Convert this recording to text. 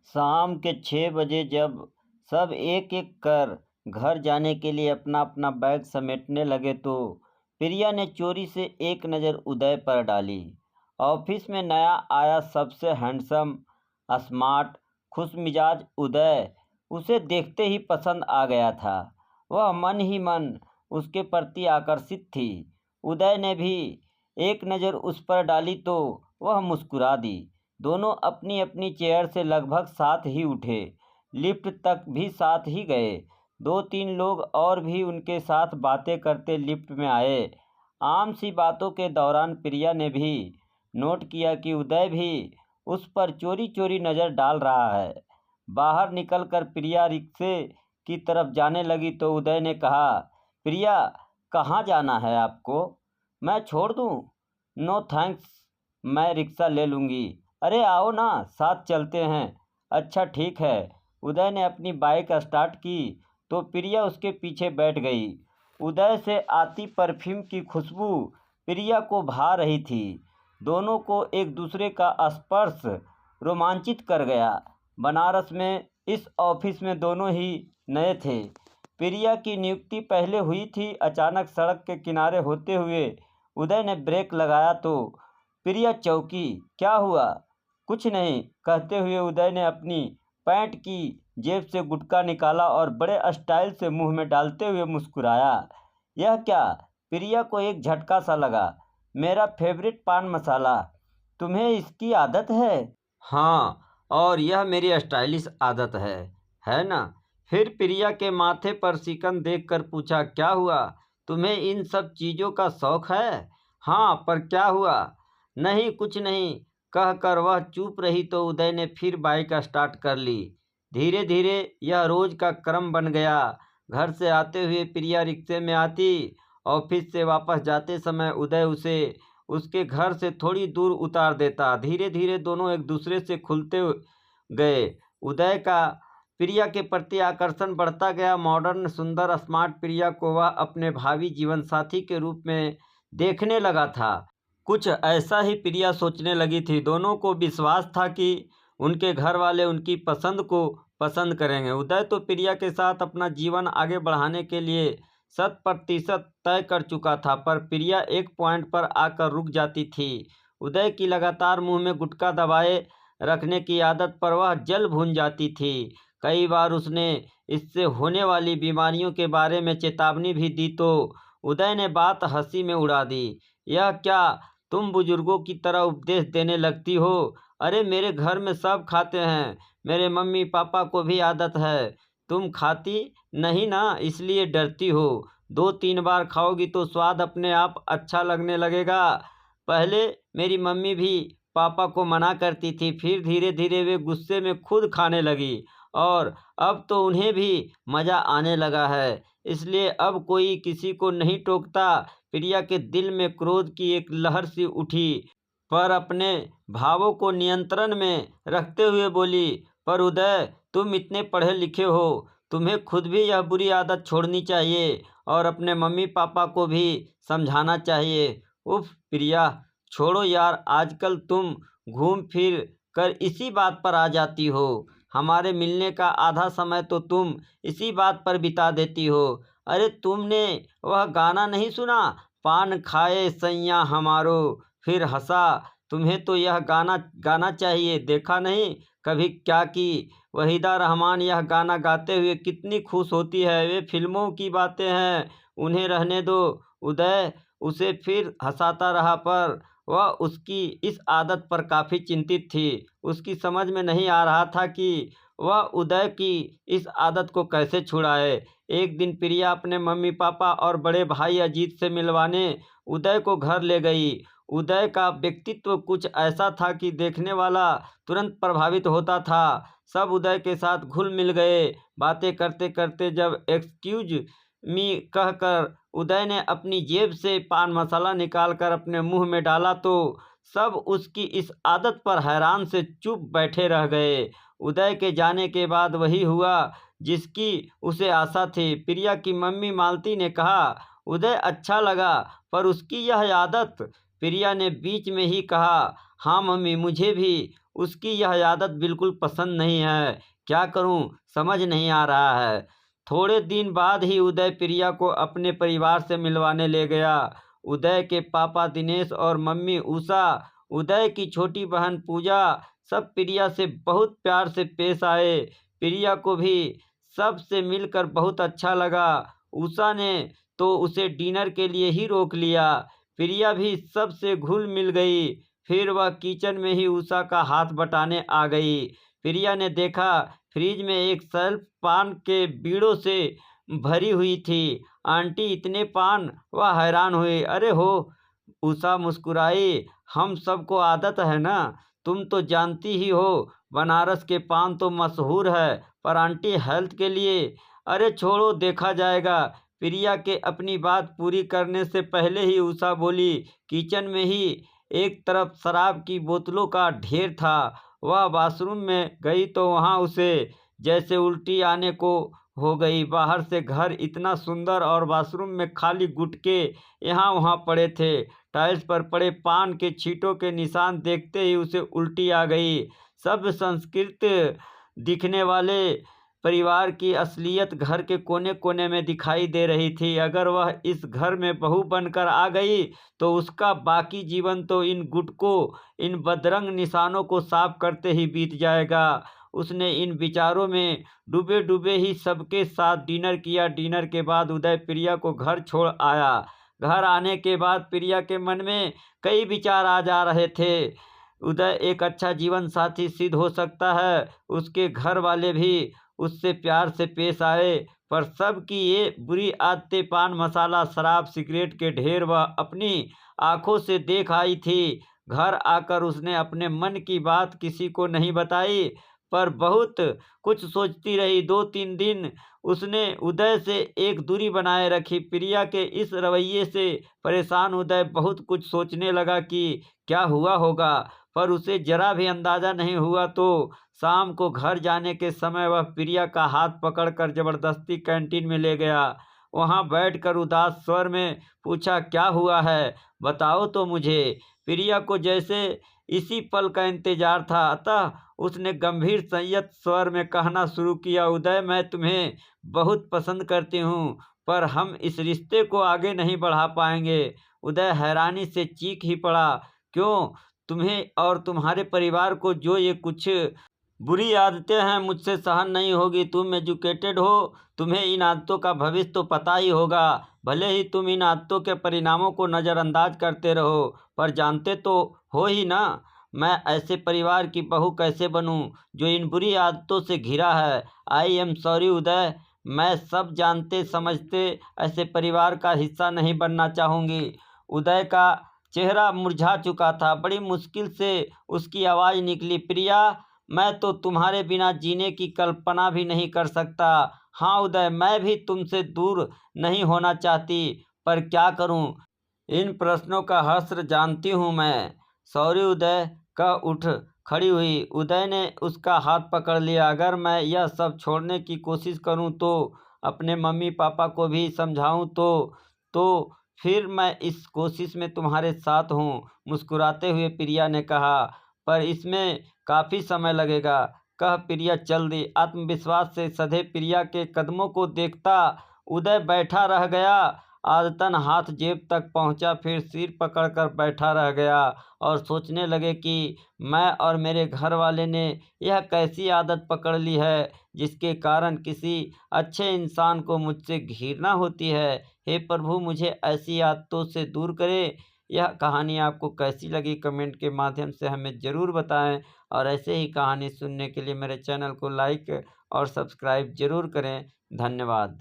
शाम के 6 बजे जब सब एक एक कर घर जाने के लिए अपना अपना बैग समेटने लगे तो प्रिया ने चोरी से एक नज़र उदय पर डाली। ऑफिस में नया आया सबसे हैंडसम, स्मार्ट, खुशमिजाज उदय उसे देखते ही पसंद आ गया था। वह मन ही मन उसके प्रति आकर्षित थी। उदय ने भी एक नज़र उस पर डाली तो वह मुस्कुरा दी। दोनों अपनी अपनी चेयर से लगभग साथ ही उठे, लिफ्ट तक भी साथ ही गए। 2-3 लोग और भी उनके साथ बातें करते लिफ्ट में आए। आम सी बातों के दौरान प्रिया ने भी नोट किया कि उदय भी उस पर चोरी चोरी नज़र डाल रहा है। बाहर निकलकर प्रिया रिक्शे की तरफ जाने लगी तो उदय ने कहा, प्रिया, कहाँ जाना है आपको? मैं छोड़ दूँ? नो थैंक्स, मैं रिक्शा ले लूँगी। अरे आओ ना, साथ चलते हैं। अच्छा ठीक है। उदय ने अपनी बाइक स्टार्ट की तो प्रिया उसके पीछे बैठ गई। उदय से आती परफ्यूम की खुशबू प्रिया को भा रही थी। दोनों को एक दूसरे का स्पर्श रोमांचित कर गया। बनारस में इस ऑफिस में दोनों ही नए थे। प्रिया की नियुक्ति पहले हुई थी। अचानक सड़क के किनारे होते हुए उदय ने ब्रेक लगाया तो प्रिया चौंकी। क्या हुआ? कुछ नहीं, कहते हुए उदय ने अपनी पैंट की जेब से गुटखा निकाला और बड़े स्टाइल से मुंह में डालते हुए मुस्कुराया। यह क्या? प्रिया को एक झटका सा लगा। मेरा फेवरेट पान मसाला। तुम्हें इसकी आदत है? हाँ, और यह मेरी स्टाइलिश आदत है ना? फिर प्रिया के माथे पर शिकन देखकर पूछा, क्या हुआ? तुम्हें इन सब चीज़ों का शौक है? हाँ, पर क्या हुआ? नहीं, कुछ नहीं, कहकर वह चुप रही तो उदय ने फिर बाइक स्टार्ट कर ली। धीरे धीरे यह रोज का क्रम बन गया। घर से आते हुए प्रिया रिक्शे में आती। ऑफिस से वापस जाते समय उदय उसे उसके घर से थोड़ी दूर उतार देता। धीरे धीरे दोनों एक दूसरे से खुलते गए। उदय का प्रिया के प्रति आकर्षण बढ़ता गया। मॉडर्न, सुंदर, स्मार्ट प्रिया को वह अपने भावी जीवन साथी के रूप में देखने लगा था। कुछ ऐसा ही प्रिया सोचने लगी थी। दोनों को विश्वास था कि उनके घर वाले उनकी पसंद को पसंद करेंगे। उदय तो प्रिया के साथ अपना जीवन आगे बढ़ाने के लिए 100% तय कर चुका था, पर प्रिया एक पॉइंट पर आकर रुक जाती थी। उदय की लगातार मुंह में गुटखा दबाए रखने की आदत पर वह जल भून जाती थी। कई बार उसने इससे होने वाली बीमारियों के बारे में चेतावनी भी दी तो उदय ने बात हंसी में उड़ा दी। यह क्या, तुम बुजुर्गों की तरह उपदेश देने लगती हो? अरे मेरे घर में सब खाते हैं, मेरे मम्मी पापा को भी आदत है। तुम खाती नहीं ना, इसलिए डरती हो। 2-3 बार खाओगी तो स्वाद अपने आप अच्छा लगने लगेगा। पहले मेरी मम्मी भी पापा को मना करती थी, फिर धीरे धीरे वे गुस्से में खुद खाने लगी और अब तो उन्हें भी मज़ा आने लगा है। इसलिए अब कोई किसी को नहीं टोकता। प्रिया के दिल में क्रोध की एक लहर सी उठी, पर अपने भावों को नियंत्रण में रखते हुए बोली, पर उदय, तुम इतने पढ़े लिखे हो, तुम्हें खुद भी यह बुरी आदत छोड़नी चाहिए और अपने मम्मी पापा को भी समझाना चाहिए। उफ प्रिया, छोड़ो यार, आजकल तुम घूम फिर कर इसी बात पर आ जाती हो। हमारे मिलने का आधा समय तो तुम इसी बात पर बिता देती हो। अरे तुमने वह गाना नहीं सुना, पान खाए सैया हमारो, फिर हंसा? तुम्हें तो यह गाना गाना चाहिए। देखा नहीं कभी क्या कि वहीदा रहमान यह गाना गाते हुए कितनी खुश होती है। वे फिल्मों की बातें हैं, उन्हें रहने दो। उदय उसे फिर हंसाता रहा, पर वह उसकी इस आदत पर काफ़ी चिंतित थी। उसकी समझ में नहीं आ रहा था कि वह उदय की इस आदत को कैसे छुड़ाए। एक दिन प्रिया अपने मम्मी पापा और बड़े भाई अजीत से मिलवाने उदय को घर ले गई। उदय का व्यक्तित्व कुछ ऐसा था कि देखने वाला तुरंत प्रभावित होता था। सब उदय के साथ घुल मिल गए। बातें करते करते जब एक्सक्यूज मी कहकर उदय ने अपनी जेब से पान मसाला निकालकर अपने मुंह में डाला तो सब उसकी इस आदत पर हैरान से चुप बैठे रह गए। उदय के जाने के बाद वही हुआ जिसकी उसे आशा थी। प्रिया की मम्मी मालती ने कहा, उदय अच्छा लगा, पर उसकी यह आदत। प्रिया ने बीच में ही कहा, हाँ मम्मी, मुझे भी। उसकी यह आदत बिल्कुल पसंद नहीं है। क्या करूं समझ नहीं आ रहा है। थोड़े दिन बाद ही उदय प्रिया को अपने परिवार से मिलवाने ले गया। उदय के पापा दिनेश और मम्मी उषा, उदय की छोटी बहन पूजा सब प्रिया से बहुत प्यार से पेश आए। प्रिया को भी सबसे मिलकर बहुत अच्छा लगा। उषा ने तो उसे डिनर के लिए ही रोक लिया। प्रिया भी सबसे घुल मिल गई। फिर वह किचन में ही उषा का हाथ बटाने आ गई। प्रिया ने देखा फ्रिज में एक शेल्फ पान के बीड़ों से भरी हुई थी। आंटी इतने पान, वह हैरान हुई। अरे हो, उषा मुस्कुराई। हम सबको आदत है ना, तुम तो जानती ही हो बनारस के पान तो मशहूर है, पर आंटी हेल्थ के लिए। अरे छोड़ो, देखा जाएगा। प्रिया के अपनी बात पूरी करने से पहले ही उषा बोली। किचन में ही एक तरफ शराब की बोतलों का ढेर था। वह वॉशरूम में गई तो वहां उसे जैसे उल्टी आने को हो गई। बाहर से घर इतना सुंदर और वॉशरूम में खाली गुटके यहाँ वहाँ पड़े थे। टाइल्स पर पड़े पान के छींटों के निशान देखते ही उसे उल्टी आ गई। सब संस्कृत दिखने वाले परिवार की असलियत घर के कोने कोने में दिखाई दे रही थी। अगर वह इस घर में बहू बनकर आ गई तो उसका बाकी जीवन तो इन गुटकों, इन बदरंग निशानों को साफ करते ही बीत जाएगा। उसने इन विचारों में डूबे डूबे ही सबके साथ डिनर किया। डिनर के बाद उदय प्रिया को घर छोड़ आया। घर आने के बाद प्रिया के मन में कई विचार आ जा रहे थे। उदय एक अच्छा जीवन साथी सिद्ध हो सकता है। उसके घर वाले भी उससे प्यार से पेश आए, पर सबकी ये बुरी आदतें, पान मसाला, शराब, सिगरेट के ढेर वह अपनी आंखों से देख आई थी। घर आकर उसने अपने मन की बात किसी को नहीं बताई, पर बहुत कुछ सोचती रही। 2-3 दिन उसने उदय से एक दूरी बनाए रखी। प्रिया के इस रवैये से परेशान उदय बहुत कुछ सोचने लगा कि क्या हुआ होगा, पर उसे जरा भी अंदाजा नहीं हुआ। तो शाम को घर जाने के समय वह प्रिया का हाथ पकड़कर जबरदस्ती कैंटीन में ले गया। वहां बैठकर उदास स्वर में पूछा, क्या हुआ है, बताओ तो मुझे। प्रिया को जैसे इसी पल का इंतजार था, अतः उसने गंभीर संयत स्वर में कहना शुरू किया, उदय मैं तुम्हें बहुत पसंद करती हूँ, पर हम इस रिश्ते को आगे नहीं बढ़ा पाएंगे। उदय हैरानी से चीख ही पड़ा, क्यों? तुम्हें और तुम्हारे परिवार को जो ये कुछ बुरी आदतें हैं मुझसे सहन नहीं होगी। तुम एजुकेटेड हो, तुम्हें इन आदतों का भविष्य तो पता ही होगा। भले ही तुम इन आदतों के परिणामों को नज़रअंदाज करते रहो, पर जानते तो हो ही ना, मैं ऐसे परिवार की बहू कैसे बनूं जो इन बुरी आदतों से घिरा है। आई एम सॉरी उदय, मैं सब जानते समझते ऐसे परिवार का हिस्सा नहीं बनना चाहूँगी। उदय का चेहरा मुरझा चुका था। बड़ी मुश्किल से उसकी आवाज़ निकली, प्रिया मैं तो तुम्हारे बिना जीने की कल्पना भी नहीं कर सकता। हाँ उदय, मैं भी तुमसे दूर नहीं होना चाहती, पर क्या करूं? इन प्रश्नों का हश्र जानती हूं मैं। सॉरी उदय कह उठ खड़ी हुई। उदय ने उसका हाथ पकड़ लिया। अगर मैं यह सब छोड़ने की कोशिश करूं तो अपने मम्मी पापा को भी समझाऊं तो फिर मैं इस कोशिश में तुम्हारे साथ हूं, मुस्कुराते हुए प्रिया ने कहा, पर इसमें काफ़ी समय लगेगा। कह प्रिया चल दी। आत्मविश्वास से सधे प्रिया के कदमों को देखता उदय बैठा रह गया। आदतन हाथ जेब तक पहुंचा, फिर सिर पकड़कर बैठा रह गया और सोचने लगे कि मैं और मेरे घर वाले ने यह कैसी आदत पकड़ ली है जिसके कारण किसी अच्छे इंसान को मुझसे घृणा होती है। हे प्रभु, मुझे ऐसी आदतों से दूर करे। यह कहानी आपको कैसी लगी कमेंट के माध्यम से हमें ज़रूर बताएं, और ऐसे ही कहानी सुनने के लिए मेरे चैनल को लाइक और सब्सक्राइब ज़रूर करें। धन्यवाद।